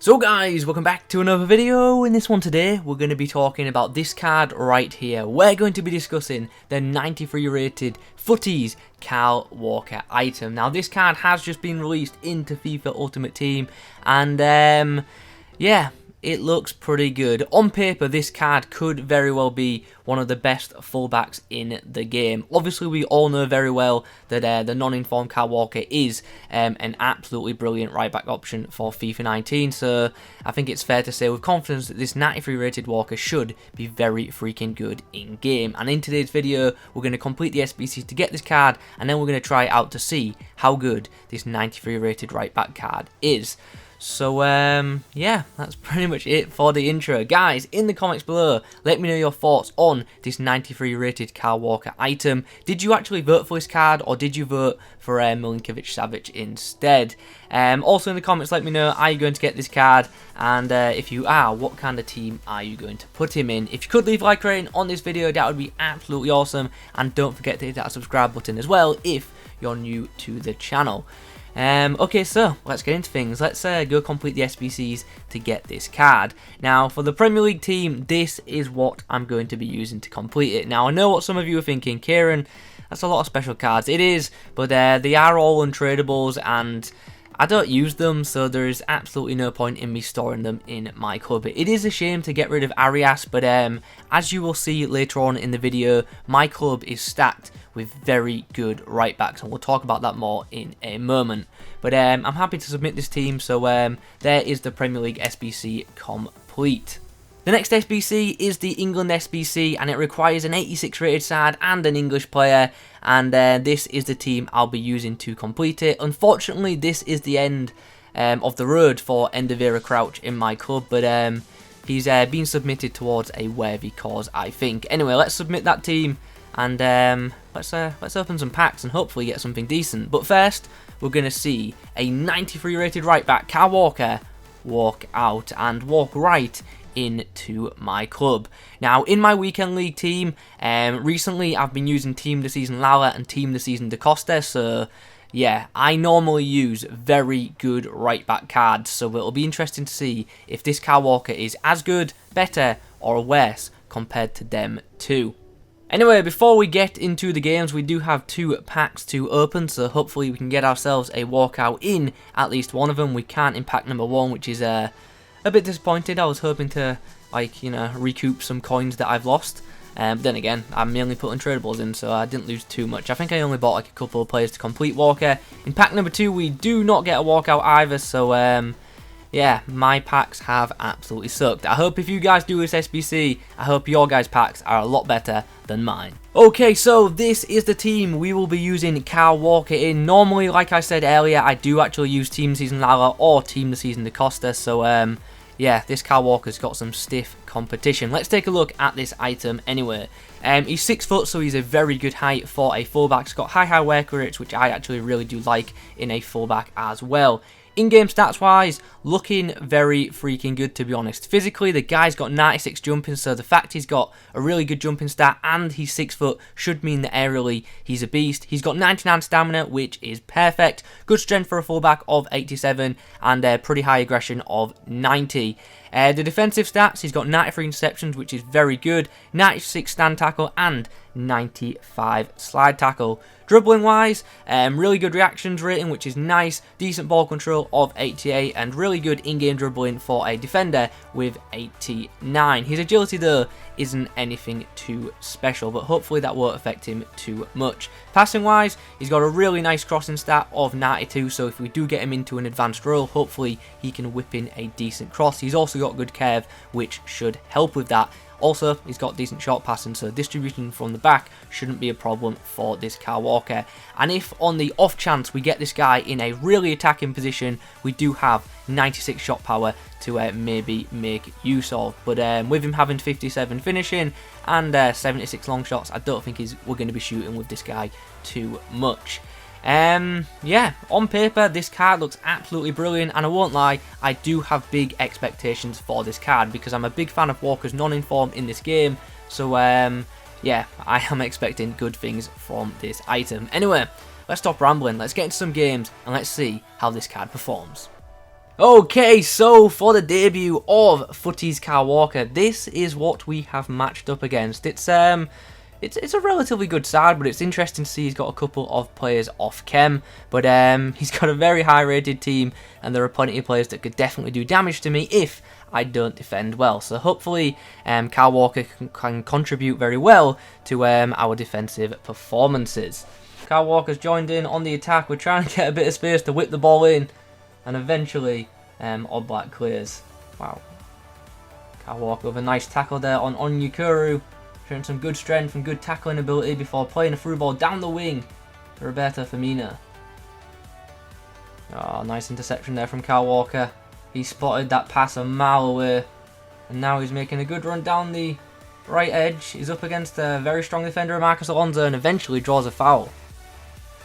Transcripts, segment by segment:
So guys, welcome back to another video. In this one today, we're going to be talking about this card right here. We're going to be discussing the 93 rated Futties Kyle Walker item. Now this card has just been released into FIFA Ultimate Team and yeah, it looks pretty good. On paper, this card could very well be one of the best fullbacks in the game. Obviously, we all know very well that the non-informed Kyle Walker is an absolutely brilliant right-back option for FIFA 19, so I think it's fair to say with confidence that this 93 rated Walker should be very freaking good in-game. And in today's video, we're going to complete the SBCs to get this card, and then we're going to try it out to see how good this 93 rated right-back card is. So, yeah, that's pretty much it for the intro. Guys, in the comments below, let me know your thoughts on this 93 rated Kyle Walker item. Did you actually vote for this card, or did you vote for Milinkovic-Savic instead? Also in the comments, let me know, are you going to get this card? And if you are, what kind of team are you going to put him in? If you could leave a like rating on this video, that would be absolutely awesome. And don't forget to hit that subscribe button as well if you're new to the channel. Okay, so let's get into things. Let's go complete the SBCs to get this card. Now, for the Premier League team, this is what I'm going to be using to complete it. Now, I know what some of you are thinking, Kieran, that's a lot of special cards. It is, but they are all untradables, and I don't use them, so there is absolutely no point in me storing them in my club. It is a shame to get rid of Arias, but as you will see later on in the video, my club is stacked with very good right backs, and we'll talk about that more in a moment. But I'm happy to submit this team, so there is the Premier League SBC complete. The next SBC is the England SBC, and it requires an 86 rated side and an English player, and this is the team I'll be using to complete it. Unfortunately, this is the end of the road for Endavera Crouch in my club, but he's been submitted towards a worthy cause, I think. Anyway, let's submit that team, and let's open some packs and hopefully get something decent. But first, we're going to see a 93 rated right back, Kyle Walker, walk out and walk right into my club. Now, in my weekend league team, recently I've been using Team the Season Lala and Team the Season Da Costa, so yeah, I normally use very good right back cards, so it'll be interesting to see if this Kyle Walker is as good, better, or worse compared to them two. Anyway, before we get into the games, we do have two packs to open, so hopefully we can get ourselves a walkout in at least one of them. We can't in pack number one, which is a bit disappointed. I was hoping to, like, you know, recoup some coins that I've lost. Then again, I'm mainly putting tradables in, so I didn't lose too much. I think I only bought like a couple of players to complete Walker. In pack number two, we do not get a walkout either, so yeah, my packs have absolutely sucked. I hope if you guys do this SBC, I hope your guys' packs are a lot better than mine. Okay, so this is the team we will be using Kyle Walker in. Normally, like I said earlier, I do actually use Team the Season Lala or Team the Season Da Costa, so yeah, this Kyle Walker's got some stiff competition. Let's take a look at this item anyway. He's 6 foot, so he's a very good height for a fullback. He's got high work rates, which I actually really do like in a fullback as well. In-game stats wise, looking very freaking good, to be honest. Physically, the guy's got 96 jumping, so the fact he's got a really good jumping stat and he's 6 foot should mean that aerially he's a beast. He's got 99 stamina, which is perfect. Good strength for a fullback of 87 and pretty high aggression of 90. The defensive stats, he's got 93 interceptions, which is very good, 96 stand tackle and 95 slide tackle. Dribbling wise, really good reactions rating, which is nice, decent ball control of 88 and really good in-game dribbling for a defender with 89. His agility though isn't anything too special, but hopefully that won't affect him too much. Passing wise, he's got a really nice crossing stat of 92, so if we do get him into an advanced role, hopefully he can whip in a decent cross. He's also got good curve, which should help with that. Also, he's got decent short passing, so distribution from the back shouldn't be a problem for this Kyle Walker. And if on the off chance we get this guy in a really attacking position, we do have 96 shot power to maybe make use of. But with him having 57 finishing and 76 long shots, I don't think we're going to be shooting with this guy too much. Yeah, on paper, this card looks absolutely brilliant, and I won't lie, I do have big expectations for this card because I'm a big fan of Walker's non-inform in this game, so yeah, I am expecting good things from this item. Anyway, let's stop rambling, let's get into some games, and let's see how this card performs. Okay, so for the debut of Futties Kyle Walker, this is what we have matched up against. It's a relatively good side, but it's interesting to see he's got a couple of players off chem. But he's got a very high rated team, and there are plenty of players that could definitely do damage to me if I don't defend well. So hopefully Kyle Walker can contribute very well to our defensive performances. Kyle Walker's joined in on the attack. We're trying to get a bit of space to whip the ball in, and eventually Odd Black clears. Wow. Kyle Walker with a nice tackle there on Onyekuru, showing some good strength and good tackling ability before playing a through ball down the wing to Roberto Firmino. Oh, nice interception there from Kyle Walker. He spotted that pass a mile away, and now he's making a good run down the right edge. He's up against a very strong defender, Marcos Alonso, and eventually draws a foul.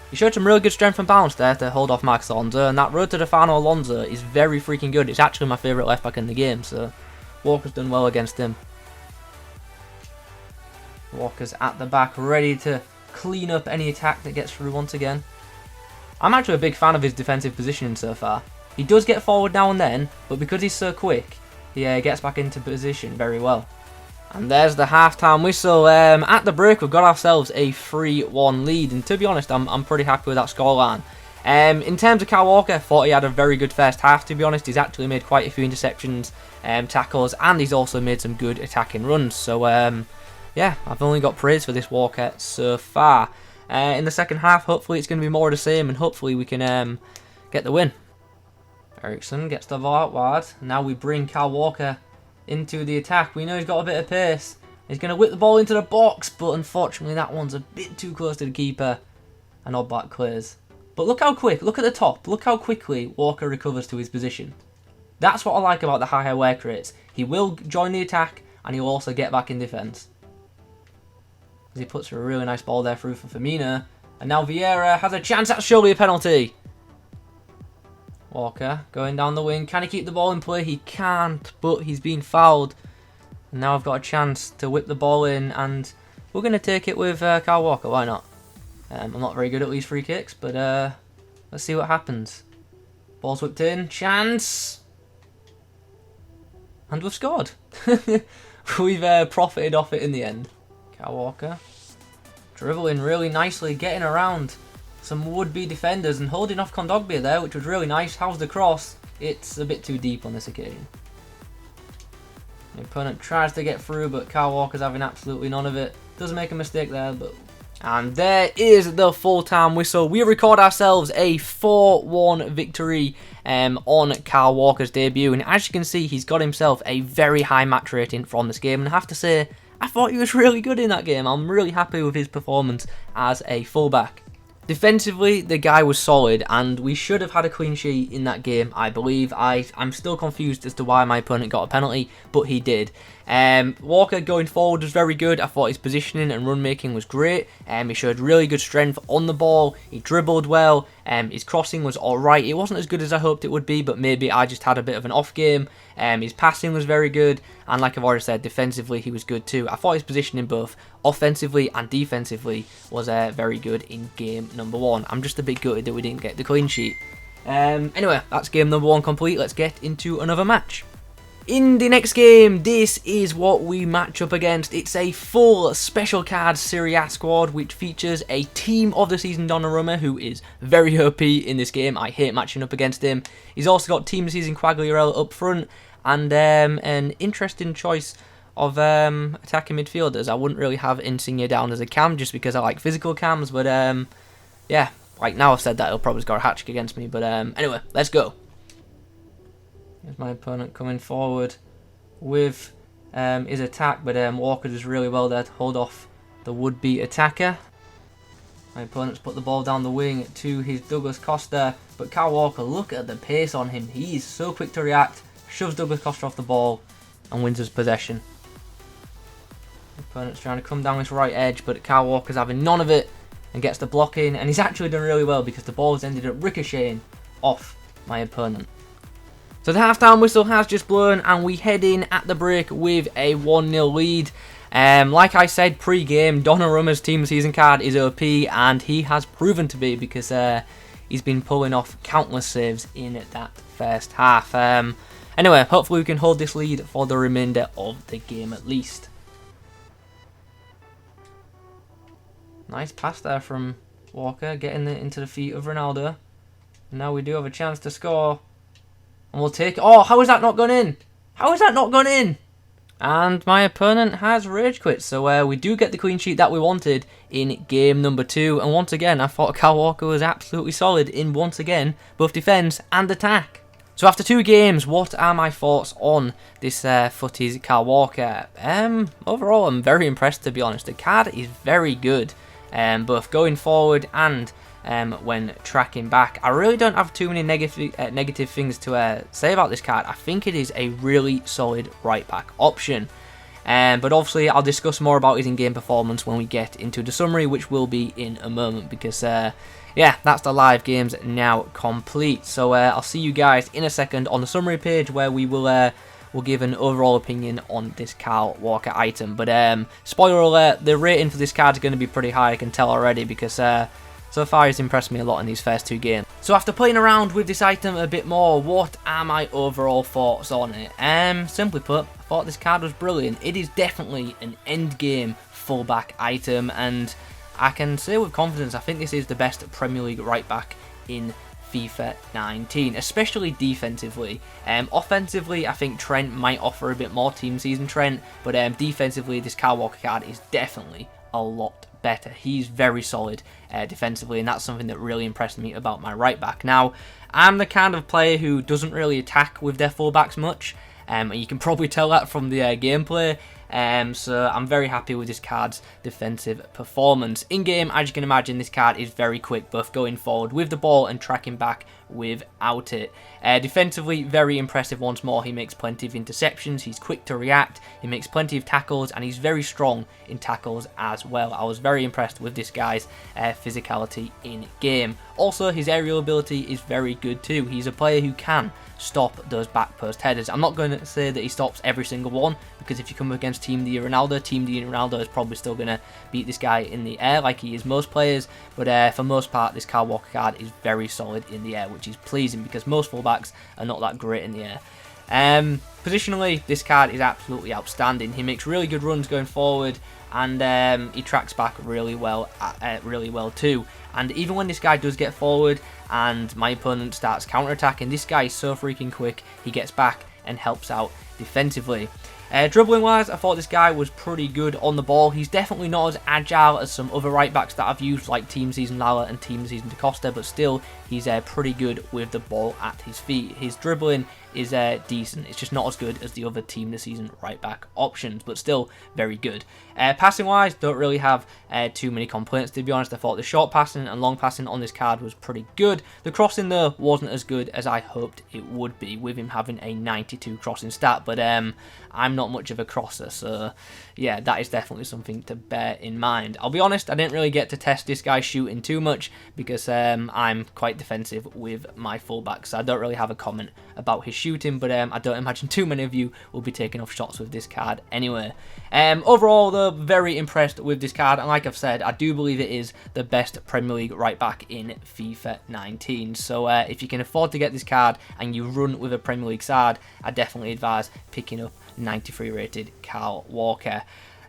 He showed some really good strength and balance there to hold off Marcos Alonso, and that road to the final Alonso is very freaking good. It's actually my favourite left back in the game, so Walker's done well against him. Walker's at the back, ready to clean up any attack that gets through once again. I'm actually a big fan of his defensive positioning so far. He does get forward now and then, but because he's so quick, he gets back into position very well. And there's the half-time whistle. At the break, we've got ourselves a 3-1 lead, and to be honest, I'm pretty happy with that scoreline. In terms of Kyle Walker, I thought he had a very good first half, to be honest. He's actually made quite a few interceptions, tackles, and he's also made some good attacking runs. So, yeah, I've only got praise for this Walker so far. In the second half, hopefully it's going to be more of the same, and hopefully we can get the win. Eriksson gets the ball out wide. Now we bring Kyle Walker into the attack. We know he's got a bit of pace. He's going to whip the ball into the box, but unfortunately that one's a bit too close to the keeper, and Odd Black clears. But look how quick, look at the top, look how quickly Walker recovers to his position. That's what I like about the high work rates. He will join the attack, and he'll also get back in defence. He puts a really nice ball there through for Firmino, and now Vieira has a chance. That's surely a penalty. Walker going down the wing. Can he keep the ball in play? He can't, but he's been fouled. And now I've got a chance to whip the ball in, and we're going to take it with Kyle Walker. Why not? I'm not very good at these free kicks, but let's see what happens. Ball's whipped in. Chance. And we've scored. We've profited off it in the end. Kyle Walker dribbling really nicely, getting around some would-be defenders and holding off Kondogbia there, which was really nice. How's the cross? It's a bit too deep on this occasion. The opponent tries to get through, but Kyle Walker's having absolutely none of it. Does make a mistake there, but... And there is the full-time whistle. We record ourselves a 4-1 victory on Kyle Walker's debut. And as you can see, he's got himself a very high match rating from this game. And I have to say, I thought he was really good in that game. I'm really happy with his performance as a fullback. Defensively, the guy was solid, and we should have had a clean sheet in that game, I believe. I'm still confused as to why my opponent got a penalty, but he did. Walker going forward was very good. I thought his positioning and run making was great. He showed really good strength on the ball. He dribbled well. His crossing was alright. It wasn't as good as I hoped it would be, but maybe I just had a bit of an off game. His passing was very good, and like I've already said, defensively he was good too. I thought his positioning both offensively and defensively was very good in game number 1. I'm just a bit gutted that we didn't get the clean sheet. Anyway, that's game number 1 complete. Let's get into another match. In the next game, this is what we match up against. It's a full special card Serie A squad, which features a team of the season Donnarumma, who is very OP in this game. I hate matching up against him. He's also got team of the season Quagliarella up front, and an interesting choice of attacking midfielders. I wouldn't really have Insigne down as a cam, just because I like physical cams, but yeah, like now I've said that, he'll probably score a hat-trick against me, but anyway, let's go. Here's my opponent coming forward with his attack, but Walker does really well there to hold off the would-be attacker. My opponent's put the ball down the wing to his Douglas Costa, but Kyle Walker, look at the pace on him. He is so quick to react, shoves Douglas Costa off the ball, and wins his possession. My opponent's trying to come down this right edge, but Kyle Walker's having none of it and gets the block in, and he's actually done really well because the ball's ended up ricocheting off my opponent. So the half-time whistle has just blown, and we head in at the break with a 1-0 lead. Like I said pre-game, Donnarumma's team season card is OP, and he has proven to be, because he's been pulling off countless saves in that first half. Anyway, hopefully we can hold this lead for the remainder of the game at least. Nice pass there from Walker, getting it into the feet of Ronaldo. Now we do have a chance to score. And we'll take it. Oh, how is that not gone in? How is that not gone in? And my opponent has rage quit. So we do get the clean sheet that we wanted in game number 2. And once again, I thought Kyle Walker was absolutely solid in, once again, both defence and attack. So after 2 games, what are my thoughts on this Futties Kyle Walker? Overall, I'm very impressed, to be honest. The card is very good, both going forward and when tracking back. I really don't have too many negative things to say about this card. I think it is a really solid right back option. But obviously I'll discuss more about his in-game performance when we get into the summary, which will be in a moment, because yeah, that's the live games now complete. So I'll see you guys in a second on the summary page, where we will we'll give an overall opinion on this Kyle Walker item. But spoiler alert, the rating for this card is going to be pretty high, I can tell already, because so far he's impressed me a lot in these first 2 games. So after playing around with this item a bit more, what are my overall thoughts on it? Simply put, I thought this card was brilliant. It is definitely an end game fullback item, and I can say with confidence I think this is the best Premier League right back in FIFA 19, especially defensively. Offensively, I think Trent might offer a bit more, team season Trent, but defensively, this Kyle Walker card is definitely a lot better. He's very solid defensively, and that's something that really impressed me about my right back. Now, I'm the kind of player who doesn't really attack with their fullbacks much, and you can probably tell that from the gameplay. So I'm very happy with this card's defensive performance. In game, as you can imagine, this card is very quick, both going forward with the ball and tracking back without it. Defensively, very impressive once more. He makes plenty of interceptions, he's quick to react, he makes plenty of tackles, and he's very strong in tackles as well. I was very impressed with this guy's physicality in game. Also, his aerial ability is very good too. He's a player who can stop those back post headers. I'm not going to say that he stops every single one, because if you come against Team D Ronaldo is probably still going to beat this guy in the air like he is most players, but for most part this Kyle Walker card is very solid in the air, which is pleasing because most fullbacks are not that great in the air. Positionally, this card is absolutely outstanding. He makes really good runs going forward, and he tracks back really well too. And even when this guy does get forward and my opponent starts counter-attacking, this guy is so freaking quick, he gets back and helps out defensively. Dribbling wise, I thought this guy was pretty good on the ball. He's definitely not as agile as some other right backs that I've used, like Team Season Lala and Team Season DaCosta, but still he's pretty good with the ball at his feet. His dribbling is decent. It's just not as good as the other Team this season right back options, but still very good. Passing wise, don't really have too many complaints, to be honest. I thought the short passing and long passing on this card was pretty good. The crossing though wasn't as good as I hoped it would be, with him having a 92 crossing stat, but I'm not much of a crosser, so yeah, that is definitely something to bear in mind. I'll be honest, I didn't really get to test this guy's shooting too much because I'm quite defensive with my fullback, so I don't really have a comment about his shooting, but I don't imagine too many of you will be taking off shots with this card anyway. Overall though, very impressed with this card, and like I've said, I do believe it is the best Premier League right back in FIFA 19, so if you can afford to get this card and you run with a Premier League side, I definitely advise picking up 93 rated Kyle Walker.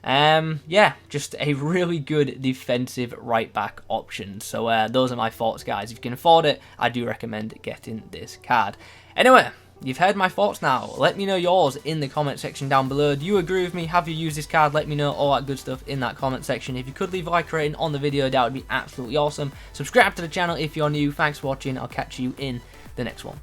Yeah, just a really good defensive right back option. So those are my thoughts, guys. If you can afford it, I do recommend getting this card. Anyway, you've heard my thoughts now. Let me know yours in the comment section down below. Do you agree with me? Have you used this card? Let me know all that good stuff in that comment section. If you could leave a like rating on the video, that would be absolutely awesome. Subscribe to the channel if you're new. Thanks for watching. I'll catch you in the next one.